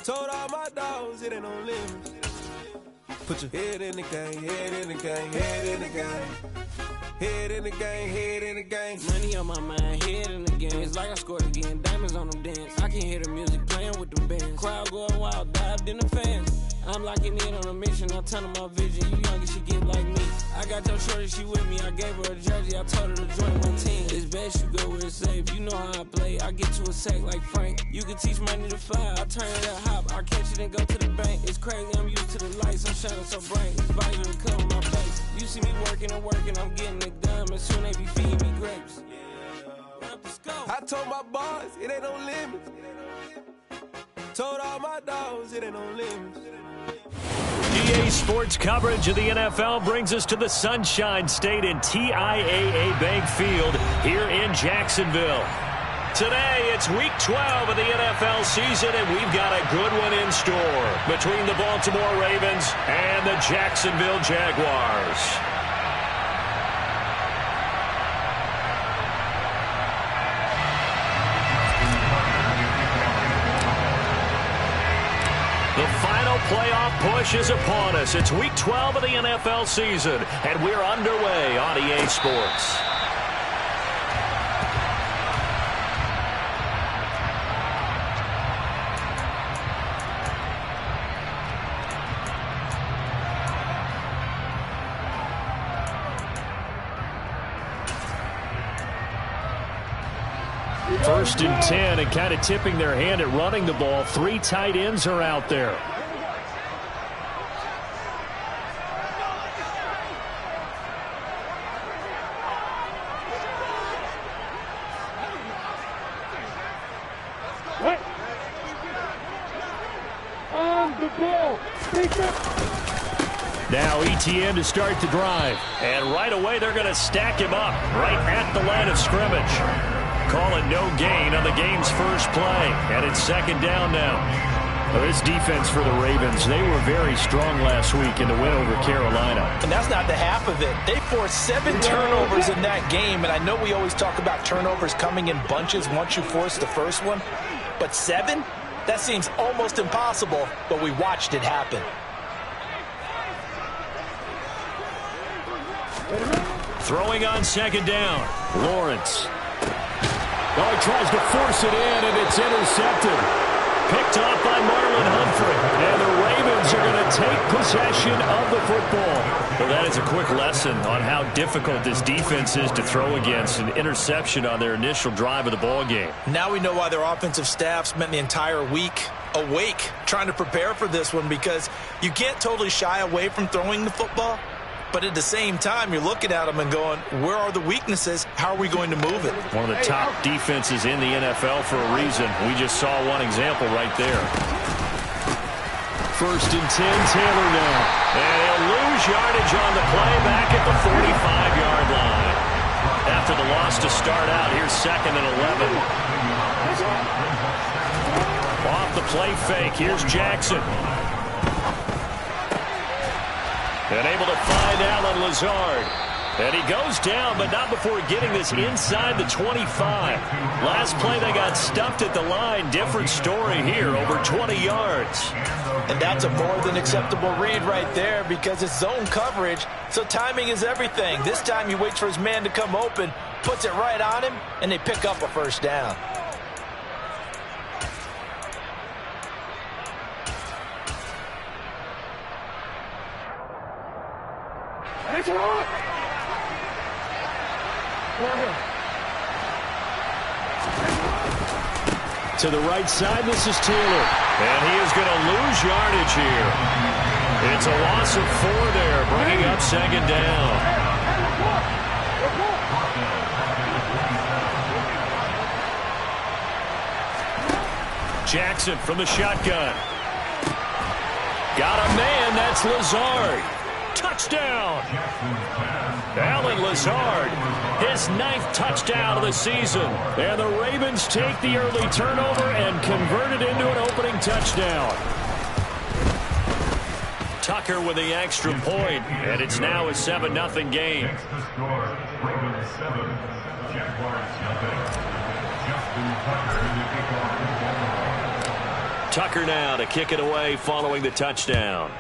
Told all my dogs it ain't no limits. Put your head in the game, head in the game, head in the game. Head in the game, head in the game. Money on my mind, head in the game. It's like I scored again, diamonds on them dance. I can hear the music playing with the bands. Crowd going wild, dived in the fans. I'm locking in on a mission, I turn on my vision. You young, you should get like me. I got your shorty, she with me. I gave her a jersey, I told her to join my team. It's best you go where it's safe. You know how I play. I get to a sack like Frank. You can teach money to fly. I turn it up hop. I catch it and go to the bank. It's crazy, I'm used to the lights. I'm shining so bright. It's visor to cover my face. You see me working and working, I'm getting it done. And soon they be feeding me grapes. I told my boys it ain't no limits. Told all my dogs it ain't no limits. EA Sports coverage of the NFL brings us to the Sunshine State in TIAA Bank Field here in Jacksonville. Today, it's Week 12 of the NFL season, and we've got a good one in store between the Baltimore Ravens and the Jacksonville Jaguars. The final playoff push is upon us. It's Week 12 of the NFL season, and we're underway on EA Sports. First and 10, and kind of tipping their hand at running the ball. 3 tight ends are out there. Now ETN to start the drive. And right away they're going to stack him up right at the line of scrimmage. Call it no gain on the game's first play. And it's second down now. Well, this defense for the Ravens, they were very strong last week in the win over Carolina. And that's not the half of it. They forced 7 turnovers in that game. And I know we always talk about turnovers coming in bunches once you force the first one. But 7? That seems almost impossible, but we watched it happen. Throwing on second down, Lawrence. Oh, he tries to force it in, and it's intercepted. Picked off by Marlon Humphrey. And the Ravens are going to take possession of the football. Well, that is a quick lesson on how difficult this defense is to throw against. An interception on their initial drive of the ball game. Now we know why their offensive staff spent the entire week awake trying to prepare for this one, because you can't totally shy away from throwing the football. But at the same time, you're looking at them and going, where are the weaknesses? How are we going to move it? One of the top defenses in the NFL for a reason. We just saw one example right there. First and 10, Taylor now. And he'll lose yardage on the play back at the 45-yard line. After the loss to start out, here's second and 11. Off the play fake, here's Jackson. And able to find Alan Lazard. And he goes down, but not before getting this inside the 25. Last play, they got stuffed at the line. Different story here, over 20 yards. And that's a more than acceptable read right there, because it's zone coverage, so timing is everything. This time he waits for his man to come open, puts it right on him, and they pick up a first down. To the right side, this is Taylor. And he is going to lose yardage here. It's a loss of 4 there, bringing up second down. Jackson from the shotgun. Got a man, that's Lazard. Touchdown! Alan Lazard, his 9th touchdown of the season. And the Ravens take the early turnover and convert it into an opening touchdown. Tucker with the extra point, and it's now a 7-0 game. Ravens 7, Jaguars nothing. Justin Tucker in the kickoff. Tucker now to kick it away following the touchdown.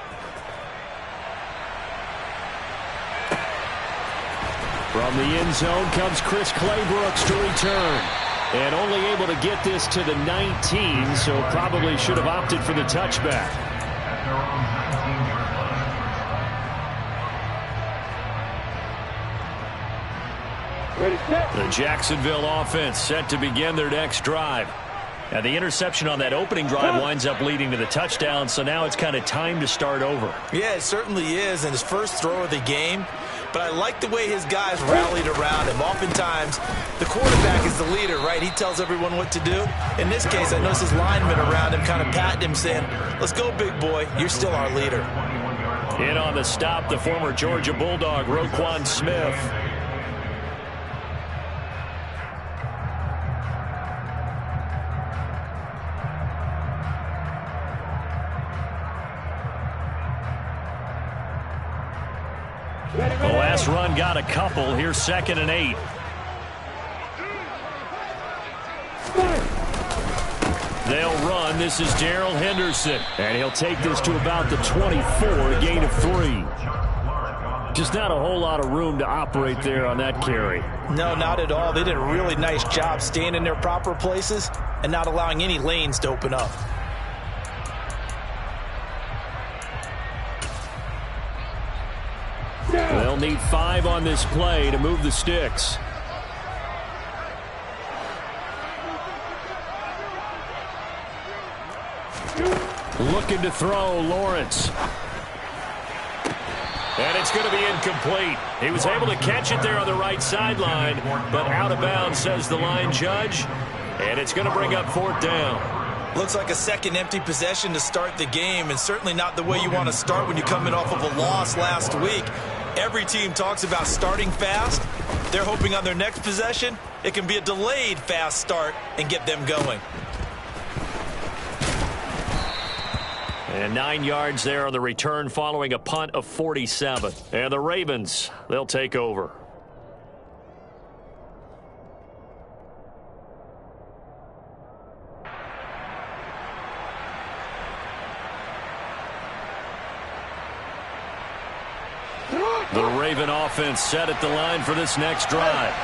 From the end zone comes Chris Claybrooks to return. And only able to get this to the 19, so probably should have opted for the touchback. The Jacksonville offense set to begin their next drive. Now, the interception on that opening drive winds up leading to the touchdown, so now it's kind of time to start over. Yeah, it certainly is, and his first throw of the game. But I like the way his guys rallied around him. Oftentimes, the quarterback is the leader, right? He tells everyone what to do. In this case, I noticed his linemen around him kind of patting him, saying, let's go, big boy. You're still our leader. In on the stop, the former Georgia Bulldog, Roquan Smith. The last run got a couple. Here's 2nd and 8. They'll run. This is Darrell Henderson. And he'll take this to about the 24, a gain of 3. Just not a whole lot of room to operate there on that carry. No, not at all. They did a really nice job staying in their proper places and not allowing any lanes to open up. They'll need 5 on this play to move the sticks. Looking to throw, Lawrence. And it's going to be incomplete. He was able to catch it there on the right sideline, but out of bounds, says the line judge. And it's going to bring up 4th down. Looks like a second empty possession to start the game, and certainly not the way you want to start when you're coming off of a loss last week. Every team talks about starting fast. They're hoping on their next possession, it can be a delayed fast start and get them going. And 9 yards there on the return following a punt of 47. And the Ravens, they'll take over. The Raven offense set at the line for this next drive.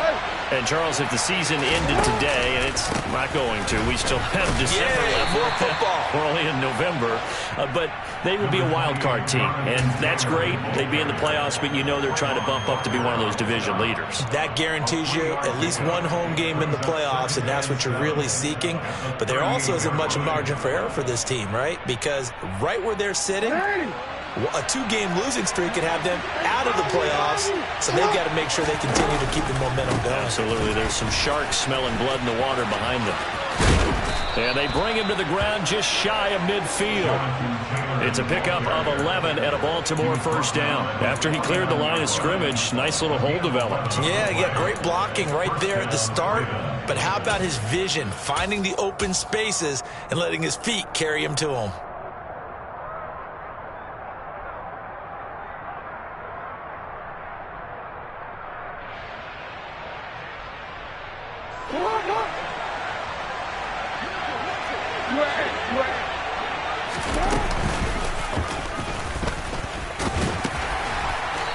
And, Charles, if the season ended today, and it's not going to, we still have December left. More football. We're only in November. But they would be a wild card team. And that's great. They'd be in the playoffs, but you know they're trying to bump up to be one of those division leaders. That guarantees you at least one home game in the playoffs, and that's what you're really seeking. But there also isn't much margin for error for this team, right? Because right where they're sitting, a 2-game losing streak could have them out of the playoffs, so they've got to make sure they continue to keep the momentum going. Absolutely. There's some sharks smelling blood in the water behind them. And they bring him to the ground just shy of midfield. It's a pickup of 11 and a Baltimore first down. After he cleared the line of scrimmage, nice little hole developed. Yeah, he got great blocking right there at the start. But how about his vision, finding the open spaces and letting his feet carry him to him?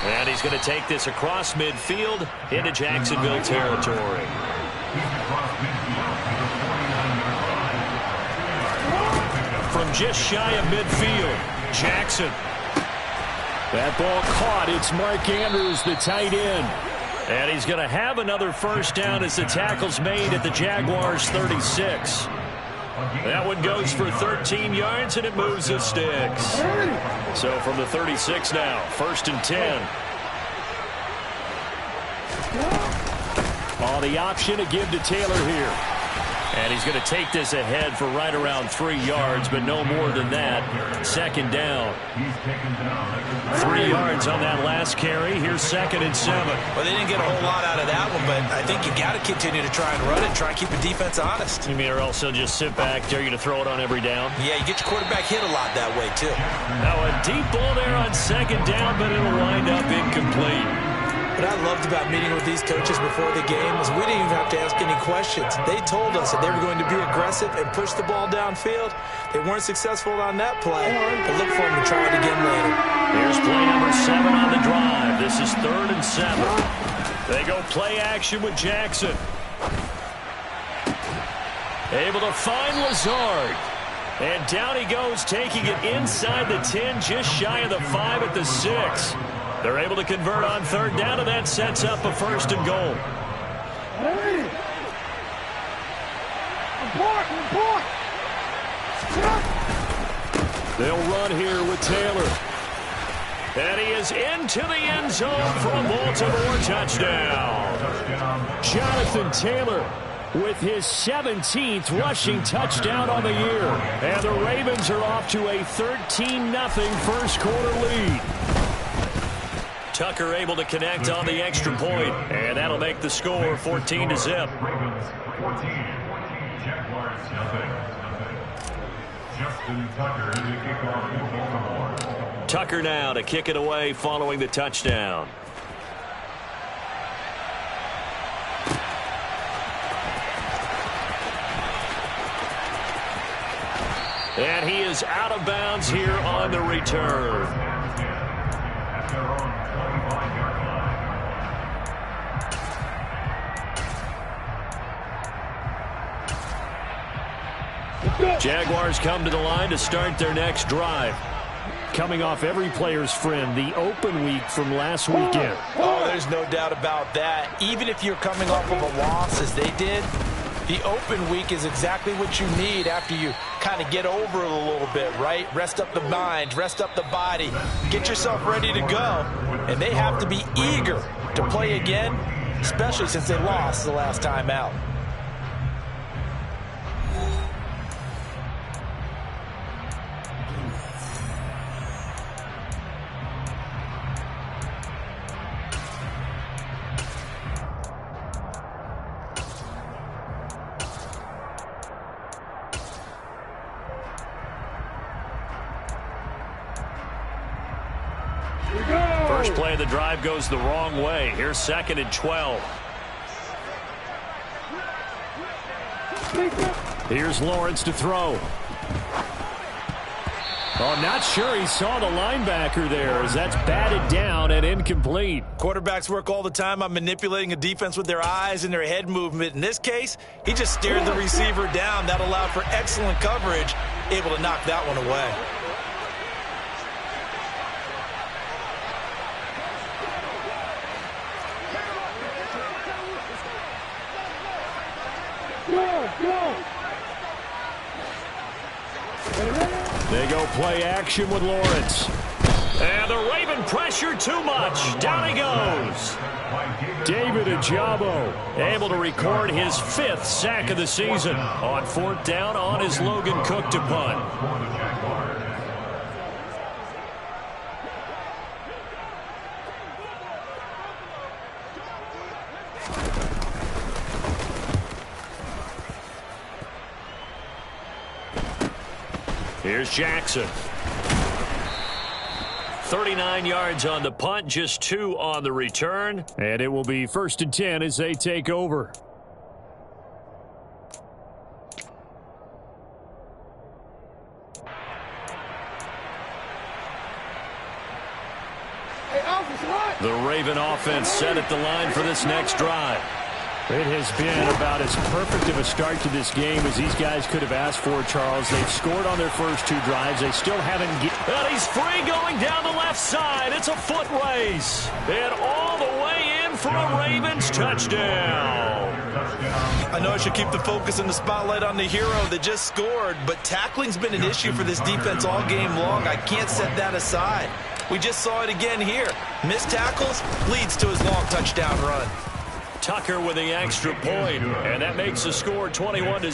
And he's going to take this across midfield into Jacksonville territory. From just shy of midfield, Jackson. That ball caught. It's Mark Andrews, the tight end. And he's going to have another first down as the tackle's made at the Jaguars' 36. That one goes for 13 yards, and it moves the sticks. So from the 36 now, 1st and 10. The option to give to Taylor here. And he's going to take this ahead for right around 3 yards, but no more than that. 2nd down. 3 yards on that last carry. Here's 2nd and 7. Well, they didn't get a whole lot out of that one, but I think you got to continue to try and run it, try and keep the defense honest. You mean or else they'll just sit back, dare you to throw it on every down? Yeah, you get your quarterback hit a lot that way, too. Now a deep ball there on 2nd down, but it'll wind up incomplete. What I loved about meeting with these coaches before the game is we didn't even have to ask any questions. They told us that they were going to be aggressive and push the ball downfield. They weren't successful on that play, but look for them to try it again later. Here's play number 7 on the drive. This is 3rd and 7. They go play action with Jackson. Able to find Lazard. And down he goes, taking it inside the 10, just shy of the 5 at the 6. They're able to convert on 3rd down, and that sets up a 1st and goal. They'll run here with Taylor. And he is into the end zone for a Baltimore touchdown. Jonathan Taylor with his 17th rushing touchdown on the year. And the Ravens are off to a 13-0 first quarter lead. Tucker able to connect on the extra point, and that'll make the score 14-0. Ravens 14, Jaguars 0. Justin Tucker in the kickoff for Baltimore. Tucker now to kick it away following the touchdown. And he is out of bounds here on the return. At their own 25-yard line. Jaguars come to the line to start their next drive. Coming off every player's friend, the open week from last weekend. Oh, there's no doubt about that. Even if you're coming off of a loss as they did, the open week is exactly what you need after you kind of get over it a little bit, right? Rest up the mind, rest up the body, get yourself ready to go. And they have to be eager to play again, especially since they lost the last time out. First play of the drive goes the wrong way. Here's 2nd and 12. Here's Lawrence to throw. Oh, not sure he saw the linebacker there as that's batted down and incomplete. Quarterbacks work all the time on manipulating a defense with their eyes and their head movement. In this case, he just stared the receiver down. That allowed for excellent coverage, able to knock that one away. They go play action with Lawrence. And the Raven pressure too much. Down he goes. David Ajabo able to record his 5th sack of the season. On 4th down on his Logan Cook to punt. Here's Jackson. 39 yards on the punt, just 2 on the return. And it will be 1st and 10 as they take over. The Raven offense set at the line for this next drive. It has been about as perfect of a start to this game as these guys could have asked for, Charles. They've scored on their first 2 drives. They still haven't and he's free going down the left side. It's a foot race. And all the way in for a Ravens touchdown. I know I should keep the focus and the spotlight on the hero that just scored, but tackling's been an issue for this defense all game long. I can't set that aside. We just saw it again here. Missed tackles leads to his long touchdown run. Tucker with the extra point, and that makes the score 21-0. Ravens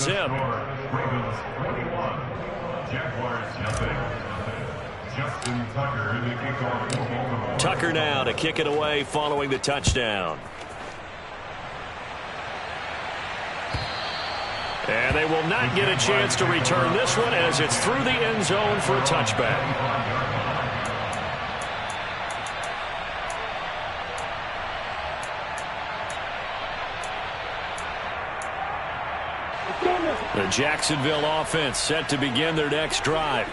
21, Jaguars 0. Justin Tucker in the kickoff for Baltimore. Tucker now to kick it away following the touchdown. And they will not get a chance to return this one as it's through the end zone for a touchback. The Jacksonville offense set to begin their next drive.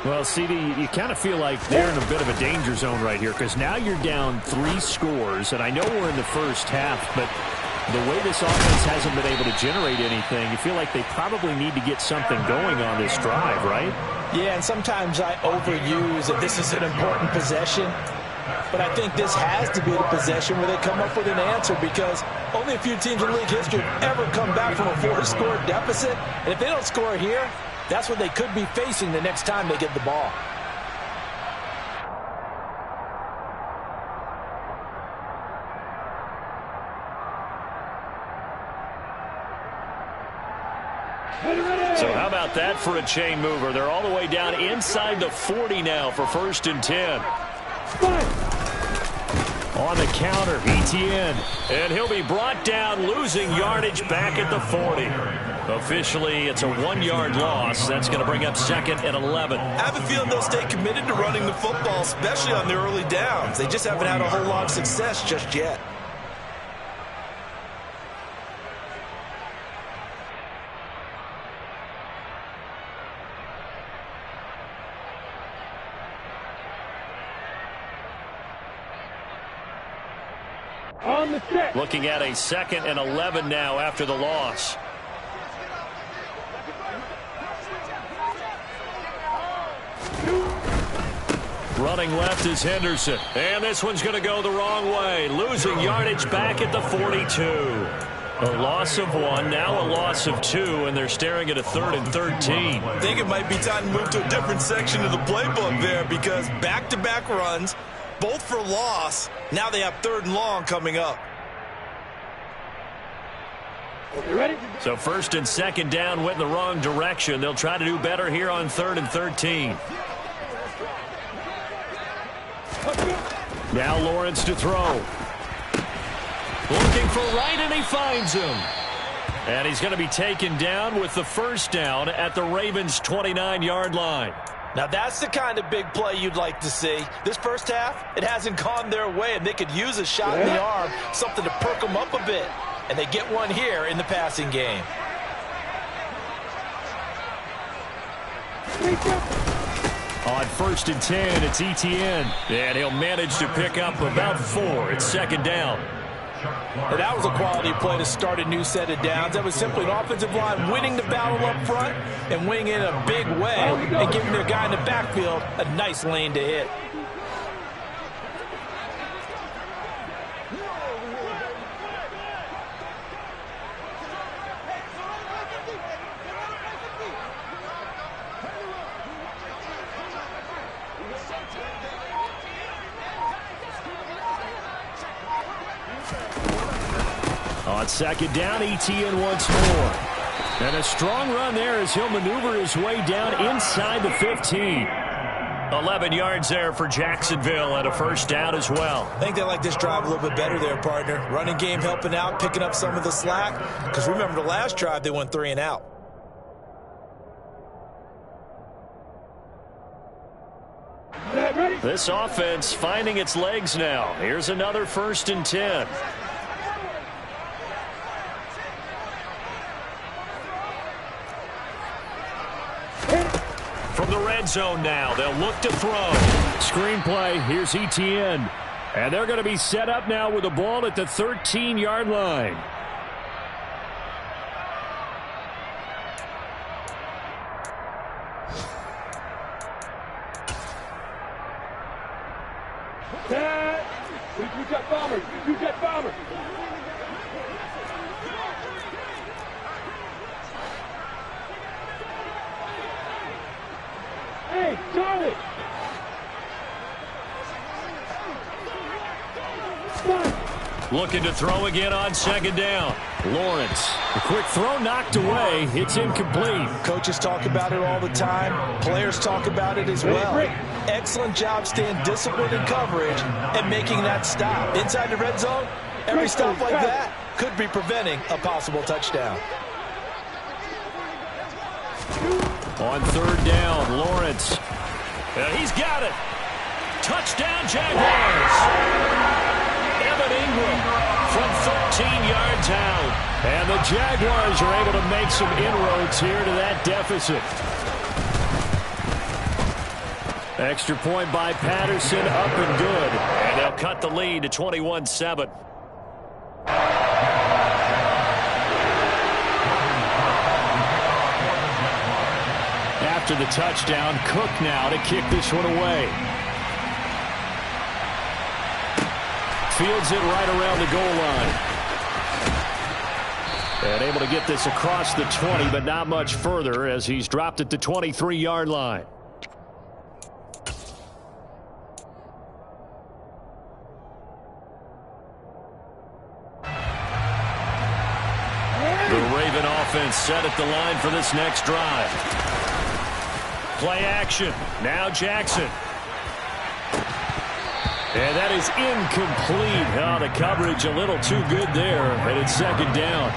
Well, CD, you kind of feel like they're in a bit of a danger zone right here because now you're down 3 scores, and I know we're in the first half, but the way this offense hasn't been able to generate anything, you feel like they probably need to get something going on this drive, right? Yeah, and sometimes I overuse that this is an important possession, but I think this has to be the possession where they come up with an answer because only a few teams in league history have ever come back from a 4-score deficit, and if they don't score here, that's what they could be facing the next time they get the ball. So how about that for a chain mover? They're all the way down inside the 40 now for 1st and 10. On the counter, Etienne. And he'll be brought down, losing yardage back at the 40. Officially, it's a 1-yard loss. That's going to bring up 2nd and 11. I have a feeling they'll stay committed to running the football, especially on the early downs. They just haven't had a whole lot of success just yet. Looking at a 2nd and 11 now after the loss. Running left is Henderson. And this one's going to go the wrong way. Losing yardage back at the 42. A loss of 1, now a loss of 2, and they're staring at a 3rd and 13. I think it might be time to move to a different section of the playbook there because back-to-back runs, both for loss. Now they have 3rd and long coming up. So 1st and 2nd down went in the wrong direction. They'll try to do better here on 3rd and 13. Now Lawrence to throw. Looking for right, and he finds him. And he's going to be taken down with the 1st down at the Ravens' 29-yard line. Now that's the kind of big play you'd like to see. This first half, it hasn't gone their way, and they could use a shot in the arm, something to perk them up a bit. And they get one here in the passing game. On 1st and 10, it's Etienne. And he'll manage to pick up about 4. It's 2nd down. And that was a quality play to start a new set of downs. That was simply an offensive line winning the battle up front and winning it in a big way and giving their guy in the backfield a nice lane to hit. On 2nd down, Etienne once more. And a strong run there as he'll maneuver his way down inside the 15. 11 yards there for Jacksonville and a 1st down as well. I think they like this drive a little bit better there, partner. Running game helping out, picking up some of the slack. Because remember the last drive, they went 3 and out. This offense finding its legs now. Here's another 1st and 10. From the red zone now, they'll look to throw. Screenplay, here's Etienne. And they're going to be set up now with the ball at the 13-yard line. You got bombers. You got bombers. Hey, Charlie! Looking to throw again on 2nd down. Lawrence. A quick throw knocked away. It's incomplete. Coaches talk about it all the time. Players talk about it as well. Excellent job staying disciplined in coverage and making that stop. Inside the red zone, every stop like that could be preventing a possible touchdown. On 3rd down, Lawrence. And he's got it. Touchdown, Jaguars. Evan Ingram from 13 yards out. And the Jaguars are able to make some inroads here to that deficit. Extra point by Patterson, up and good. And they'll cut the lead to 21-7. After the touchdown, Cook now to kick this one away. Fields it right around the goal line. And able to get this across the 20, but not much further as he's dropped it to 23-yard line. The Raven offense set at the line for this next drive. Play action. Now Jackson. And that is incomplete. Oh, the coverage a little too good there, and it's second down.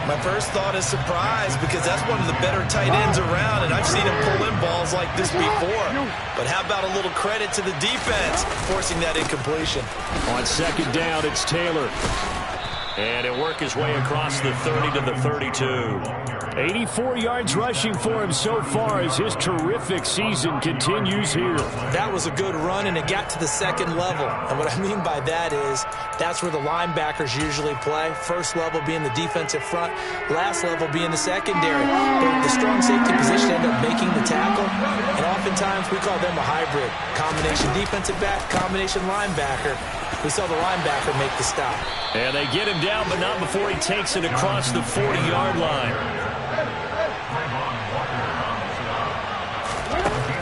My first thought is surprise because that's one of the better tight ends around, and I've seen him pull in balls like this before. But how about a little credit to the defense forcing that incompletion? On second down, it's Taylor. And he'll work his way across the 30 to the 32. 84 yards rushing for him so far as his terrific season continues here. That was a good run, and it got to the second level. And what I mean by that is that's where the linebackers usually play. First level being the defensive front, last level being the secondary. But the strong safety position ended up making the tackle, and oftentimes we call them a hybrid. Combination defensive back, combination linebacker. We saw the linebacker make the stop. And they get him down, but not before he takes it across the 40-yard line.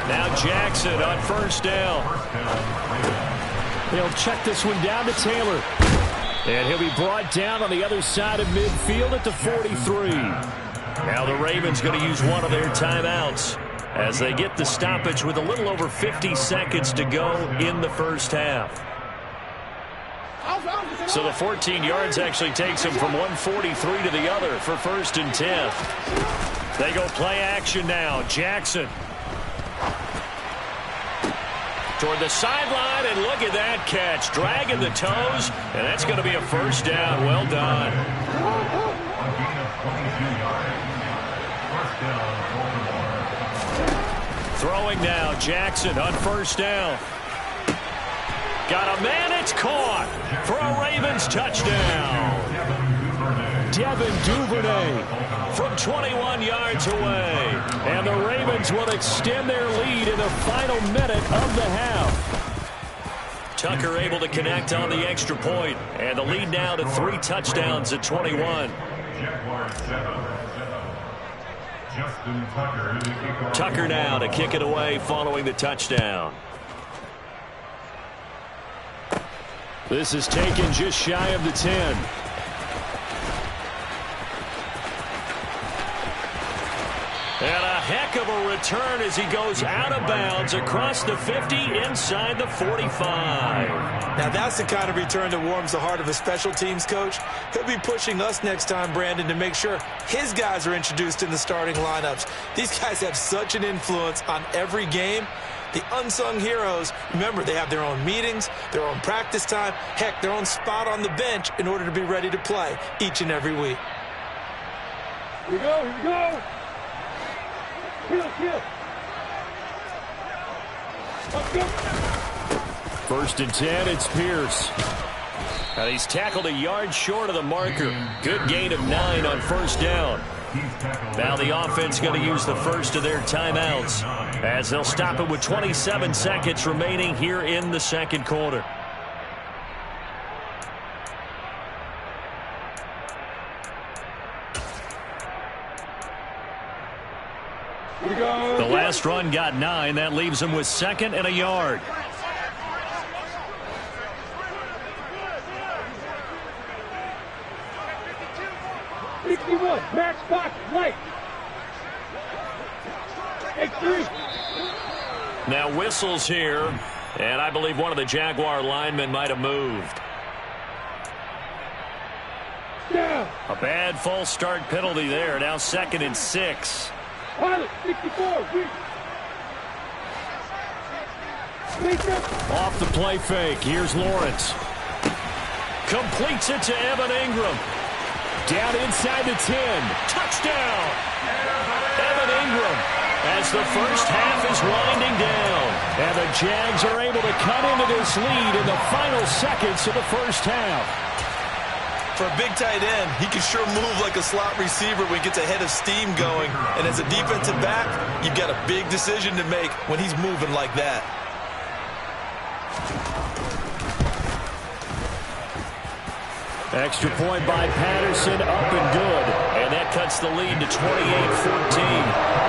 Now Jackson on first down. They'll check this one down to Taylor. And he'll be brought down on the other side of midfield at the 43. Now the Ravens going to use one of their timeouts as they get the stoppage with a little over 50 seconds to go in the first half. So the 14 yards actually takes him from 143 to the other for 1st and 10. They go play action now. Jackson. Toward the sideline, and look at that catch. Dragging the toes, and that's going to be a first down. Well done. Throwing now. Jackson on first down. Got a man, it's caught for a Ravens touchdown. Devin Duvernay from 21 yards away. And the Ravens will extend their lead in the final minute of the half. Tucker able to connect on the extra point. And the lead now to 3 touchdowns at 21. Tucker now to kick it away following the touchdown. This is taken just shy of the 10. And a heck of a return as he goes out of bounds across the 50 inside the 45. Now that's the kind of return that warms the heart of a special teams coach. He'll be pushing us next time, Brandon, to make sure his guys are introduced in the starting lineups. These guys have such an influence on every game. The unsung heroes, remember, they have their own meetings, their own practice time, heck, their own spot on the bench in order to be ready to play each and every week. Here we go, here we go. Kill. Let's go. 1st and 10, it's Pierce. Now he's tackled a yard short of the marker. Good gain of 9 on first down. Now the offense going to use the first of their timeouts as they'll stop it with 27 seconds remaining here in the second quarter. The last run got 9. That leaves him with 2nd and a yard. Match box, right. X3. Now whistles here, and I believe one of the Jaguar linemen might have moved. Down. A bad false start penalty there. Now 2nd and 6. Pilot, 64. Off the play fake. Here's Lawrence. Completes it to Evan Ingram. Down inside the 10. Touchdown! Evan Ingram as the first half is winding down. And the Jags are able to cut into this lead in the final seconds of the first half. For a big tight end, he can sure move like a slot receiver when he gets a head of steam going. And as a defensive back, you've got a big decision to make when he's moving like that. Extra point by Patterson, up and good. And that cuts the lead to 28-14.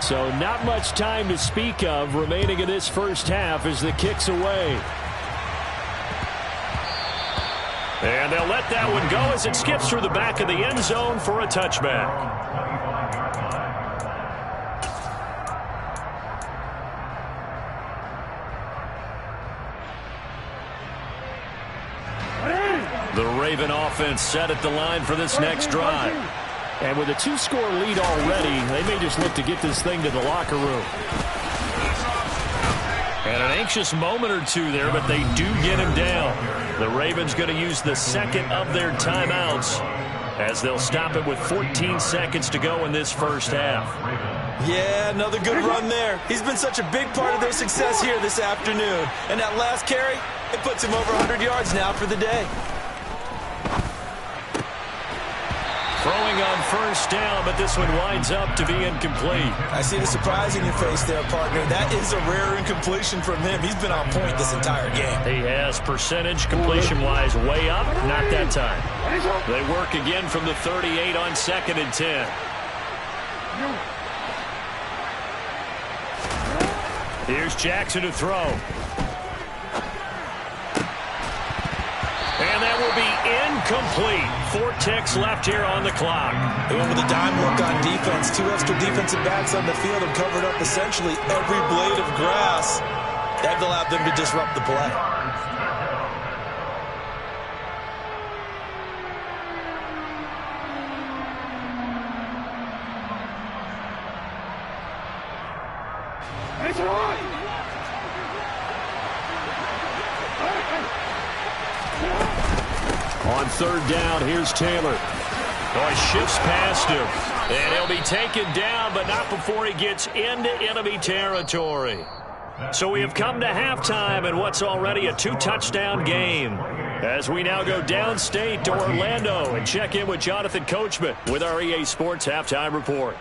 So not much time to speak of remaining in this first half as the kick's away. And they'll let that one go as it skips through the back of the end zone for a touchback. The Raven offense set at the line for this next drive. And with a 2-score lead already, they may just look to get this thing to the locker room. And an anxious moment or two there, but they do get him down. The Ravens going to use the second of their timeouts as they'll stop it with 14 seconds to go in this first half. Yeah, another good run there. He's been such a big part of their success here this afternoon. And that last carry, it puts him over 100 yards now for the day. Throwing on first down, but this one winds up to be incomplete. I see the surprise in your face there, partner. That is a rare incompletion from him. He's been on point this entire game. He has percentage completion-wise way up, not that time. They work again from the 38 on 2nd and 10. Here's Jackson to throw. And that will be incomplete. 4 ticks left here on the clock. They went with a dime look on defense. 2 extra defensive backs on the field have covered up essentially every blade of grass. That allowed them to disrupt the play. It's on! On 3rd down, here's Taylor. Oh, he shifts past him. And he'll be taken down, but not before he gets into enemy territory. So we have come to halftime in what's already a 2-touchdown game. As we now go downstate to Orlando and check in with Jonathan Coachman with our EA Sports Halftime Report.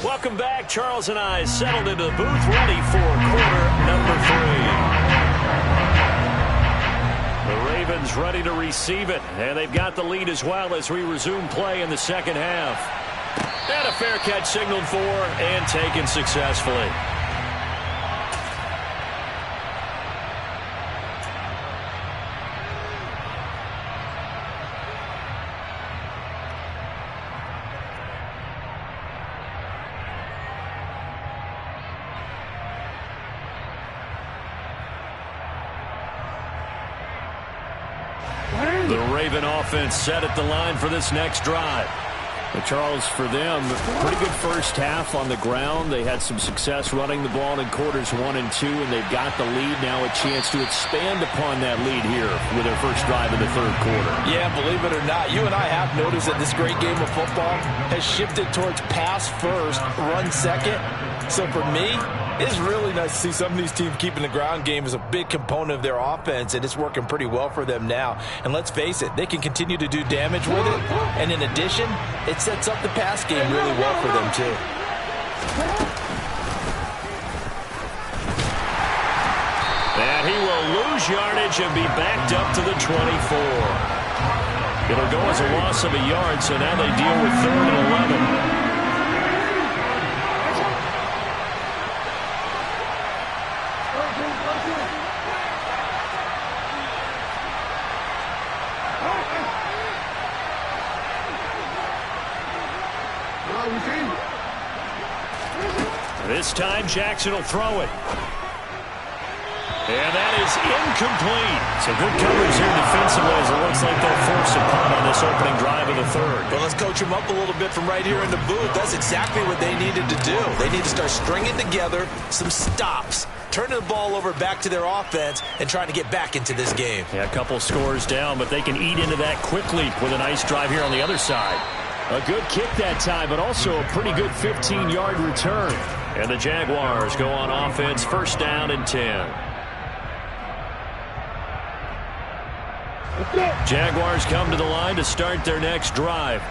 Welcome back. Charles and I settled into the booth ready for quarter number 3. The Ravens ready to receive it, and they've got the lead as well as we resume play in the second half. And a fair catch signaled for and taken successfully. The Raven offense set at the line for this next drive. But Charles, for them, pretty good first half on the ground. They had some success running the ball in quarters 1 and 2, and they've got the lead now, a chance to expand upon that lead here with their first drive in the 3rd quarter. Yeah, believe it or not, you and I have noticed that this great game of football has shifted towards pass first, run second. So for me, it's really nice to see some of these teams keeping the ground game as a big component of their offense, and it's working pretty well for them now. And let's face it, they can continue to do damage with it, and in addition, it sets up the pass game really well for them too. And he will lose yardage and be backed up to the 24. It'll go as a loss of a yard, so now they deal with 3rd and 11. This time Jackson will throw it. And that is incomplete. So good coverage here defensively as it looks like they'll force a punt on this opening drive of the third. Well, let's coach them up a little bit from right here in the booth. That's exactly what they needed to do. They need to start stringing together some stops, turning the ball over back to their offense, and trying to get back into this game. Yeah, a couple scores down, but they can eat into that quickly with a nice drive here on the other side. A good kick that time, but also a pretty good 15-yard return. And the Jaguars go on offense, first down and 10. Jaguars come to the line to start their next drive.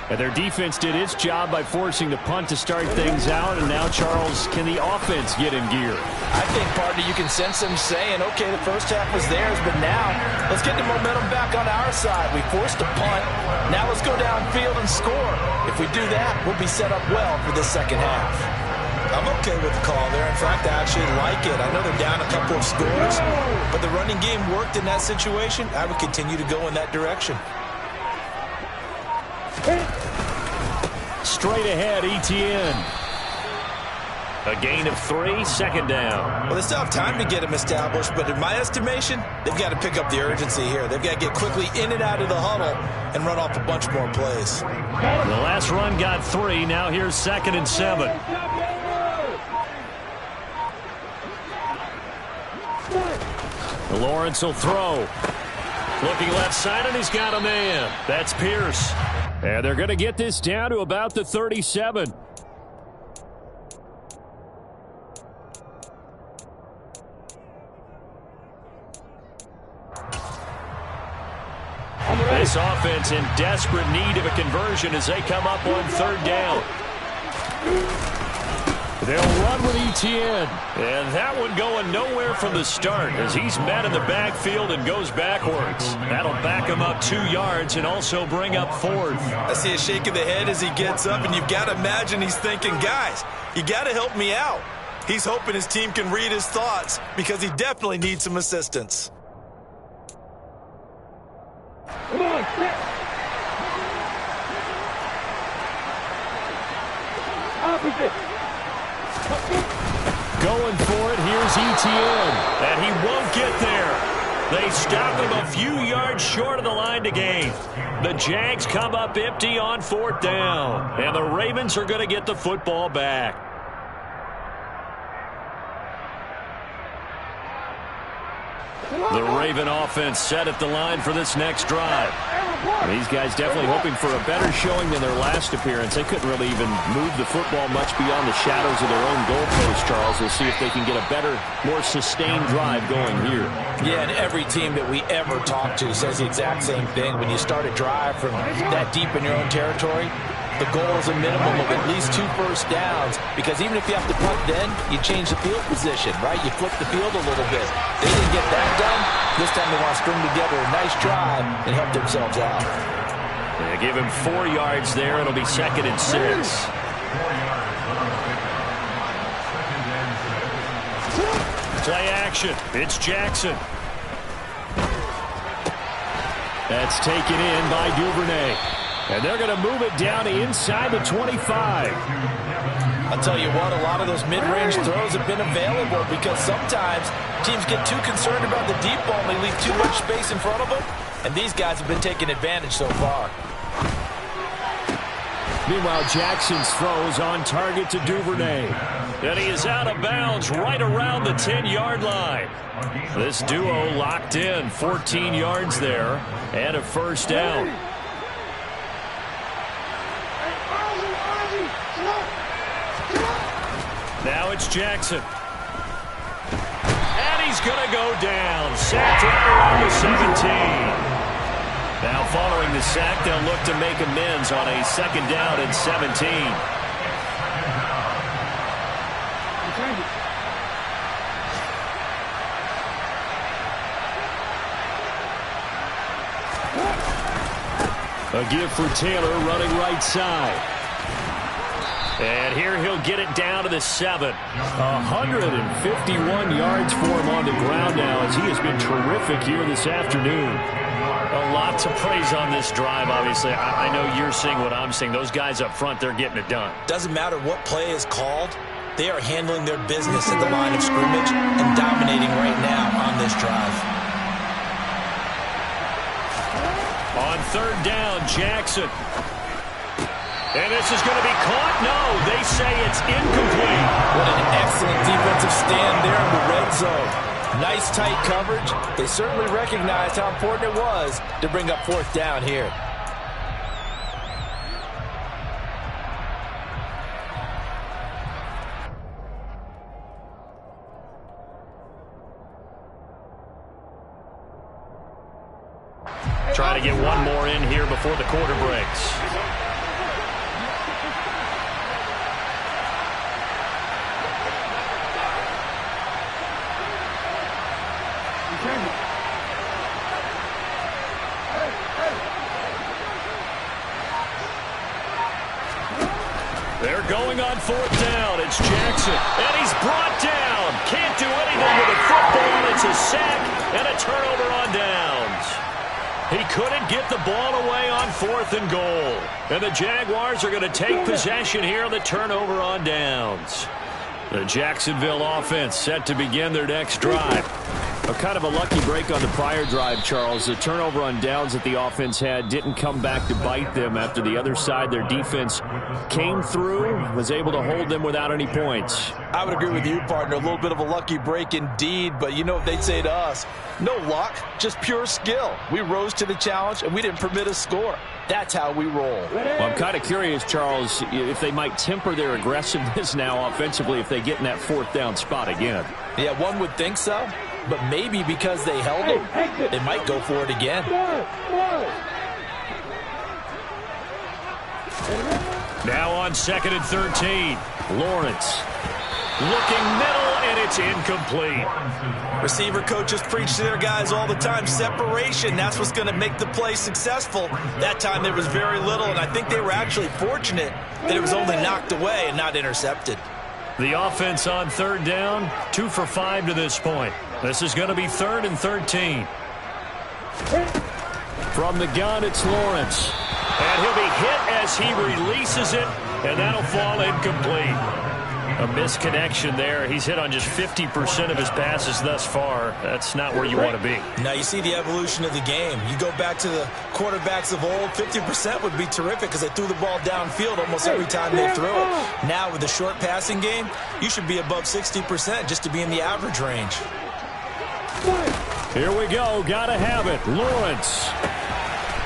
And their defense did its job by forcing the punt to start things out. And now, Charles, can the offense get in gear? I think, partner, you can sense them saying, okay, the first half was theirs, but now let's get the momentum back on our side. We forced a punt. Now let's go downfield and score. If we do that, we'll be set up well for this second half. I'm okay with the call there. In fact, I actually like it. I know they're down a couple of scores, but the running game worked in that situation. I would continue to go in that direction. Straight ahead, ETN. A gain of 3, second down. Well, they still have time to get them established, but in my estimation, they've got to pick up the urgency here. They've got to get quickly in and out of the huddle and run off a bunch more plays. The last run got 3. Now here's 2nd and 7. Lawrence will throw. Looking left side, and he's got a man. That's Pierce. And they're going to get this down to about the 37. This offense in desperate need of a conversion as they come up on third down. They'll run with ETN. And that one going nowhere from the start as he's met in the backfield and goes backwards. That'll back him up 2 yards and also bring up 4th. I see a shake of the head as he gets up, and you've got to imagine he's thinking, guys, you got to help me out. He's hoping his team can read his thoughts because he definitely needs some assistance. Come on, sit. Opposite. Going for it, here's ETN. And he won't get there. They stop him a few yards short of the line to gain. The Jags come up empty on 4th down. And the Ravens are going to get the football back. The Raven offense set at the line for this next drive. And these guys definitely hoping for a better showing than their last appearance. They couldn't really even move the football much beyond the shadows of their own goalpost, Charles. We'll see if they can get a better, more sustained drive going here. Yeah, and every team that we ever talk to says the exact same thing. When you start a drive from that deep in your own territory, the goal is a minimum of at least 2 first downs, because even if you have to punt, then you change the field position, right? You flip the field a little bit. They didn't get that done. This time they want to string together a nice drive and help themselves out. They give him 4 yards there. It'll be 2nd and 6. Play action. It's Jackson. That's taken in by Duvernay. And they're going to move it down to inside the 25. I'll tell you what, a lot of those mid-range throws have been available because sometimes teams get too concerned about the deep ball and they leave too much space in front of them. And these guys have been taking advantage so far. Meanwhile, Jackson's throw is on target to Duvernay. And he is out of bounds right around the 10-yard line. This duo locked in, 14 yards there, and a first down. Now it's Jackson. And he's going to go down. Sacked right around the 17. Now following the sack, they'll look to make amends on a 2nd down and 17. A give for Taylor running right side. And here he'll get it down to the 7. 151 yards for him on the ground now as he has been terrific here this afternoon. A lot to praise on this drive, obviously. I know you're seeing what I'm seeing. Those guys up front, they're getting it done. Doesn't matter what play is called. They are handling their business at the line of scrimmage and dominating right now on this drive. On third down, Jackson. And this is going to be caught. No, they say it's incomplete. What an excellent defensive stand there in the red zone. Nice tight coverage. They certainly recognized how important it was to bring up fourth down here. Trying to get one more in here before the quarter breaks. They're going on fourth down. It's Jackson, and he's brought down. Can't do anything with the football. It's a sack and a turnover on downs. He couldn't get the ball away on fourth and goal. And the Jaguars are going to take possession here on the turnover on downs. The Jacksonville offense set to begin their next drive. A kind of a lucky break on the prior drive, Charles. The turnover on downs that the offense had didn't come back to bite them after the other side. Their defense came through, was able to hold them without any points. I would agree with you, partner. A little bit of a lucky break indeed, but you know what they'd say to us? No luck, just pure skill. We rose to the challenge, and we didn't permit a score. That's how we roll. Well, I'm kind of curious, Charles, if they might temper their aggressiveness now offensively if they get in that fourth down spot again. Yeah, one would think so, but maybe because they held them, they might go for it again. Now on 2nd and 13, Lawrence looking middle, and it's incomplete. Receiver coaches preach to their guys all the time. Separation, that's what's going to make the play successful. That time there was very little, and I think they were actually fortunate that it was only knocked away and not intercepted. The offense on third down, 2 for 5 to this point. This is going to be 3rd and 13. From the gun, it's Lawrence. And he'll be hit as he releases it, and that'll fall incomplete. A misconnection there. He's hit on just 50% of his passes thus far. That's not where you want to be. Now you see the evolution of the game. You go back to the quarterbacks of old, 50% would be terrific because they threw the ball downfield almost every time they threw it. Now with the short passing game, you should be above 60% just to be in the average range. Here we go. Gotta have it. Lawrence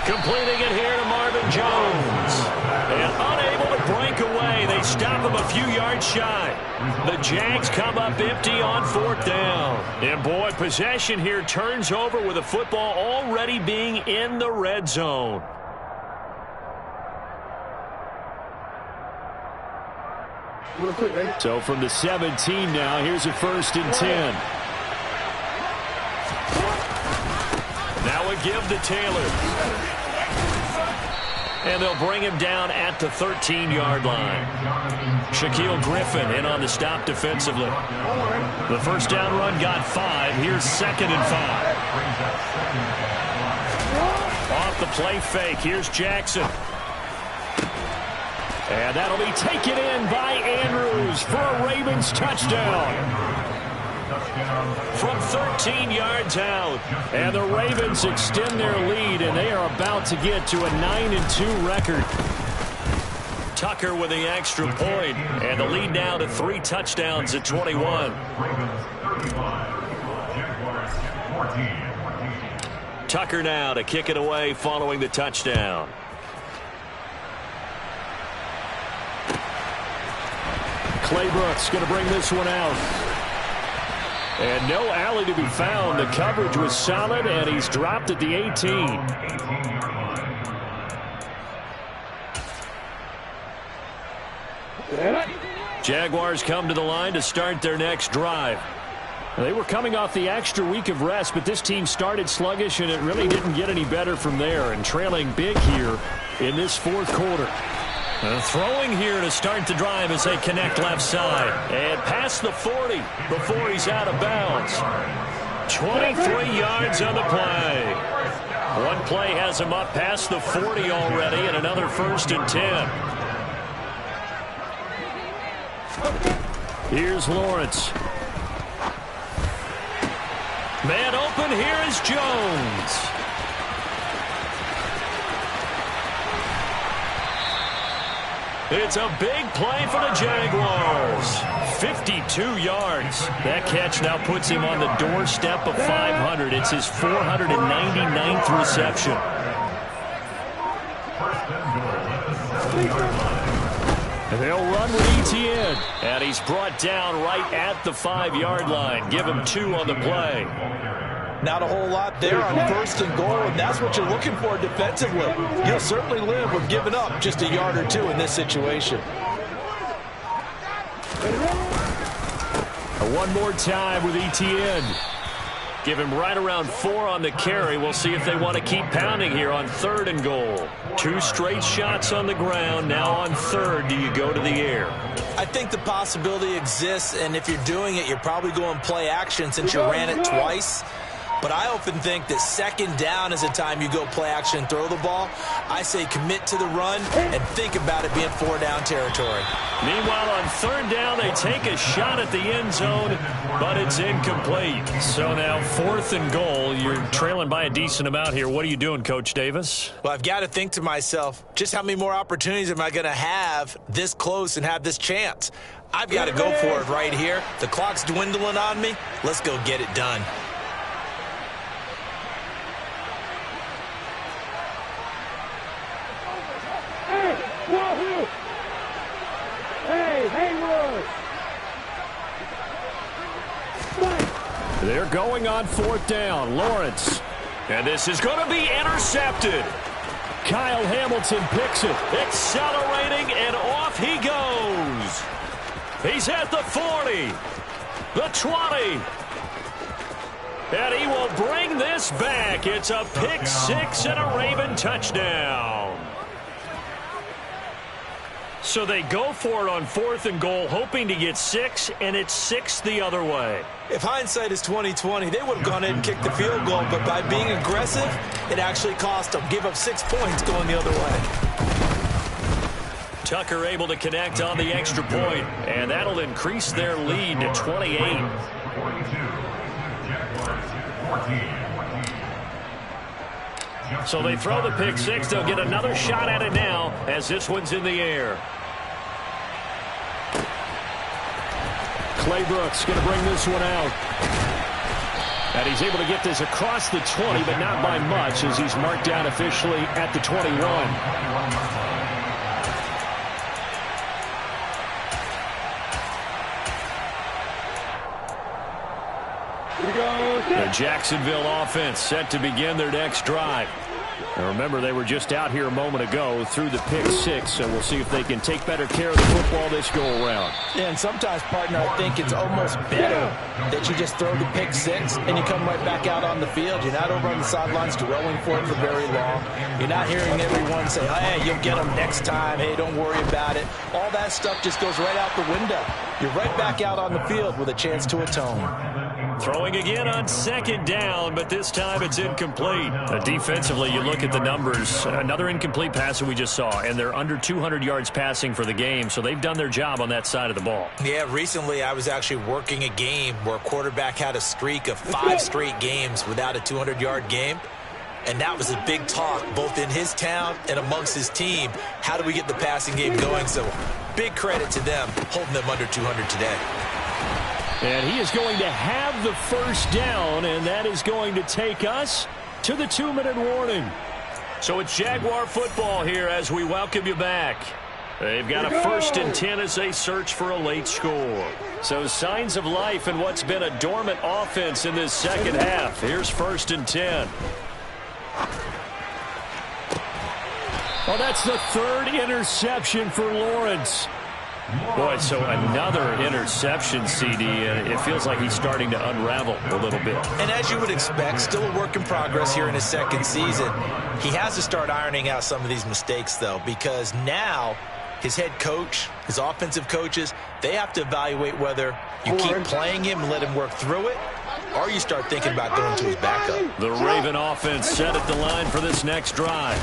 completing it here to Marvin Jones. And unable to break away. They stop him a few yards shy. The Jags come up empty on 4th down. And boy, possession here turns over with the football already being in the red zone. So from the 17 now, here's a 1st and 10. Now a give to Taylor. And they'll bring him down at the 13-yard line. Shaquille Griffin in on the stop defensively. The first down run got 5. Here's 2nd and 5. Off the play fake. Here's Jackson. And that'll be taken in by Andrews for a Ravens touchdown. From 13 yards out. And the Ravens extend their lead, and they are about to get to a 9-2 record. Tucker with the extra point, and the lead now to 3 touchdowns at 21. Tucker now to kick it away following the touchdown. Claybrooks going to bring this one out. And no alley to be found. The coverage was solid, and he's dropped at the 18. Jaguars come to the line to start their next drive. They were coming off the extra week of rest, but this team started sluggish, and it really didn't get any better from there. And trailing big here in this 4th quarter. Throwing here to start the drive as they connect left side. And past the 40 before he's out of bounds. 23 yards on the play. One play has him up past the 40 already, and another 1st and 10. Here's Lawrence. Man open, here is Jones. It's a big play for the Jaguars. 52 yards. That catch now puts him on the doorstep of 500. It's his 499th reception. They'll run with Etienne. And he's brought down right at the 5-yard line. Give him 2 on the play. Not a whole lot there on 1st and goal, and that's what you're looking for defensively. You'll certainly live with giving up just a yard or 2 in this situation. One more time with Etienne. Give him right around 4 on the carry. We'll see if they want to keep pounding here on 3rd and goal. 2 straight shots on the ground. Now on 3rd, do you go to the air? I think the possibility exists, and if you're doing it, you're probably going play action since you ran it twice. But I often think that 2nd down is a time you go play action and throw the ball. I say commit to the run and think about it being 4-down territory. Meanwhile, on 3rd down, they take a shot at the end zone, but it's incomplete. So now 4th and goal. You're trailing by a decent amount here. What are you doing, Coach Davis? Well, I've got to think to myself, just how many more opportunities am I going to have this close and have this chance? I've got to go for it right here. The clock's dwindling on me. Let's go get it done. They're going on 4th down. Lawrence. And this is going to be intercepted. Kyle Hamilton picks it. Accelerating, and off he goes. He's at the 40. The 20. And he will bring this back. It's a pick 6 and a Raven touchdown. So they go for it on 4th and goal, hoping to get 6, and it's 6 the other way. If hindsight is 20/20, they would have gone in and kicked the field goal, but by being aggressive, it actually cost them. Give up 6 points going the other way. Tucker able to connect on the extra point, and that'll increase their lead to 28. So they throw the pick 6. They'll get another shot at it now as this one's in the air. Clay Brooks going to bring this one out. And he's able to get this across the 20, but not by much as he's marked down officially at the 21. The Jacksonville offense set to begin their next drive. And remember, they were just out here a moment ago through the pick 6, so we'll see if they can take better care of the football this go-around. Yeah, and sometimes, partner, I think it's almost better that you just throw the pick 6 and you come right back out on the field. You're not over on the sidelines dwelling for it for very long. You're not hearing everyone say, hey, you'll get them next time. Hey, don't worry about it. All that stuff just goes right out the window. You're right back out on the field with a chance to atone. Throwing again on 2nd down, but this time it's incomplete. Defensively, you look at the numbers. Another incomplete pass that we just saw, and they're under 200 yards passing for the game, so they've done their job on that side of the ball. Yeah, recently I was actually working a game where a quarterback had a streak of 5 straight games without a 200-yard game, and that was a big talk both in his town and amongst his team. How do we get the passing game going? So big credit to them holding them under 200 today. And he is going to have the 1st down, and that is going to take us to the 2-minute warning. So it's Jaguar football here as we welcome you back. They've got a 1st and 10 as they search for a late score. So signs of life in what's been a dormant offense in this second half. Here's 1st and 10. Oh, that's the 3rd interception for Lawrence. Boy, so another interception, CD, and it feels like he's starting to unravel a little bit. And as you would expect, still a work in progress here in his 2nd season. He has to start ironing out some of these mistakes, though, because now his head coach, his offensive coaches, they have to evaluate whether you keep playing him and let him work through it, or you start thinking about going to his backup. The Raven offense set at the line for this next drive.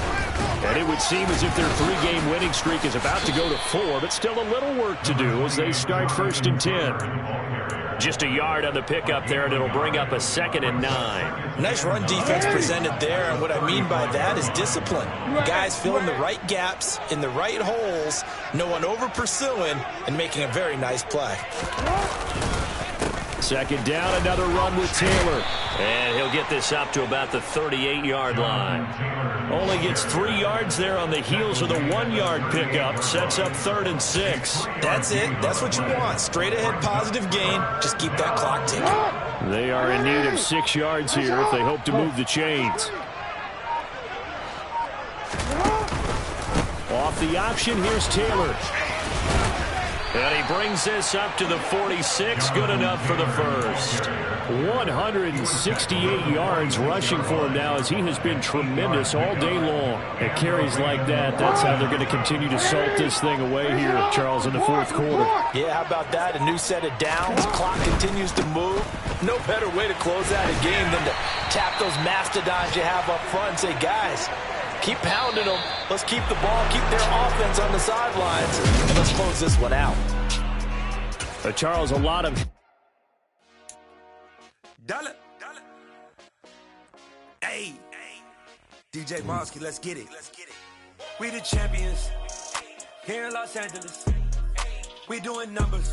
And it would seem as if their 3-game winning streak is about to go to 4, but still a little work to do as they start 1st and 10. Just a yard on the pickup there, and it'll bring up a 2nd and 9. Nice run defense presented there, and what I mean by that is discipline. Guys filling the right gaps in the right holes, no one over-pursuing, and making a very nice play. 2nd down, another run with Taylor. And he'll get this up to about the 38-yard line. Only gets 3 yards there on the heels of the 1-yard pickup. Sets up 3rd and 6. That's it. That's what you want. Straight ahead positive gain. Just keep that clock ticking. They are in need of 6 yards here if they hope to move the chains. Off the option, here's Taylor. And he brings this up to the 46. Good enough for the first. 168 yards rushing for him now as he has been tremendous all day long. At carries like that, that's how they're going to continue to salt this thing away here, Charles, in the 4th quarter. Yeah, how about that? A new set of downs. Clock continues to move. No better way to close out a game than to tap those mastodons you have up front and say, guys, keep pounding them. Let's keep the ball, keep their offense on the sidelines, and let's close this one out. Charles, a lot of... Dollar. Hey. DJ Mosky, let's get it. We the champions here in Los Angeles. We doing numbers.